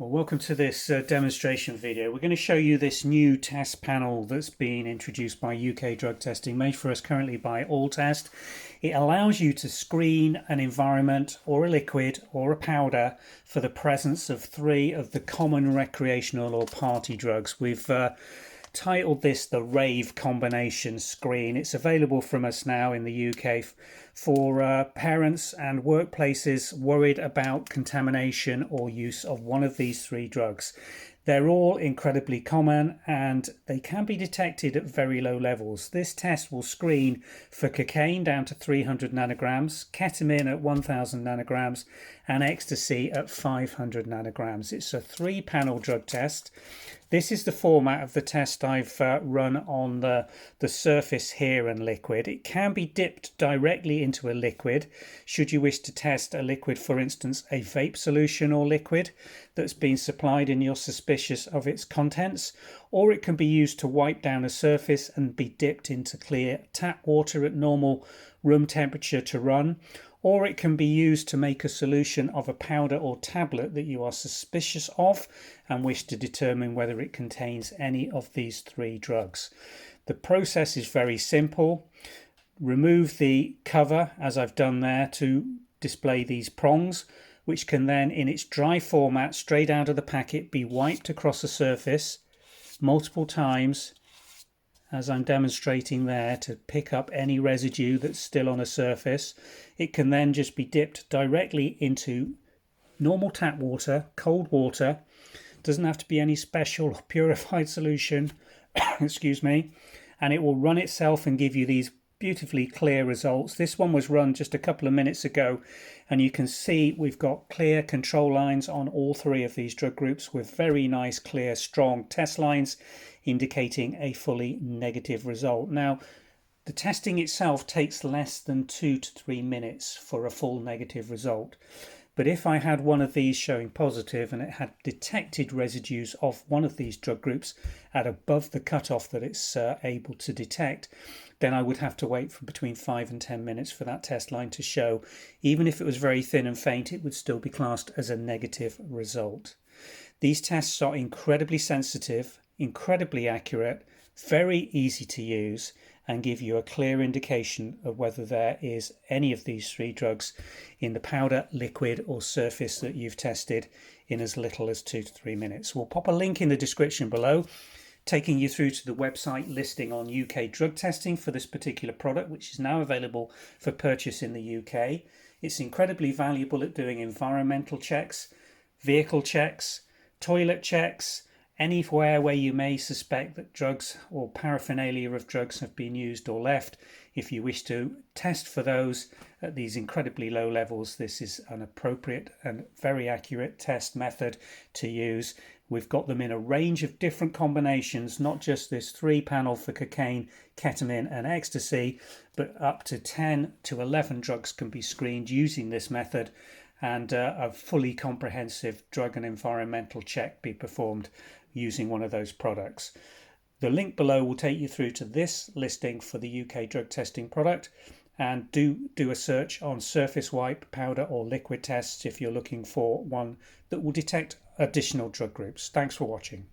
Well, welcome to this demonstration video. We're going to show you this new test panel that's been introduced by UKDrugTesting, made for us currently by Alltest. It allows you to screen an environment or a liquid or a powder for the presence of 3 of the common recreational or party drugs. We've titled this the Rave combination screen. It's available from us now in the UK for parents and workplaces worried about contamination or use of one of these 3 drugs. They're all incredibly common and they can be detected at very low levels. This test will screen for cocaine down to 300 nanograms, ketamine at 1000 nanograms, and ecstasy at 500 nanograms. It's a 3-panel drug test. This is the format of the test I've run on the surface here and liquid. It can be dipped directly into a liquid should you wish to test a liquid, for instance a vape solution or liquid that's been supplied and you're suspicious of its contents, or it can be used to wipe down a surface and be dipped into clear tap water at normal room temperature to run, or it can be used to make a solution of a powder or tablet that you are suspicious of and wish to determine whether it contains any of these 3 drugs. The process is very simple. Remove the cover, as I've done there, to display these prongs, which can then, in its dry format, straight out of the packet, be wiped across a surface multiple times, as I'm demonstrating there, to pick up any residue that's still on a surface. It can then just be dipped directly into normal tap water, cold water. Doesn't have to be any special purified solution, excuse me, and it will run itself and give you these beautifully clear results. This one was run just a couple of minutes ago, and you can see we've got clear control lines on all 3 of these drug groups with very nice, clear, strong test lines indicating a fully negative result. Now, the testing itself takes less than 2 to 3 minutes for a full negative result. But if I had one of these showing positive and it had detected residues of one of these drug groups at above the cutoff that it's able to detect, then I would have to wait for between 5 and 10 minutes for that test line to show. Even if it was very thin and faint, it would still be classed as a negative result. These tests are incredibly sensitive, incredibly accurate, very easy to use, and give you a clear indication of whether there is any of these 3 drugs in the powder, liquid or surface that you've tested in as little as 2 to 3 minutes. We'll pop a link in the description below taking you through to the website listing on UKDrugTesting for this particular product, which is now available for purchase in the UK. It's incredibly valuable at doing environmental checks, vehicle checks, toilet checks, anywhere where you may suspect that drugs or paraphernalia of drugs have been used or left. If you wish to test for those at these incredibly low levels, this is an appropriate and very accurate test method to use. We've got them in a range of different combinations, not just this 3-panel for cocaine, ketamine and ecstasy, but up to 10 to 11 drugs can be screened using this method, and a fully comprehensive drug and environmental check be performed using one of those products. The link below will take you through to this listing for the UKDrugTesting product, and do a search on surface wipe, powder or liquid tests if you're looking for one that will detect additional drug groups. Thanks for watching.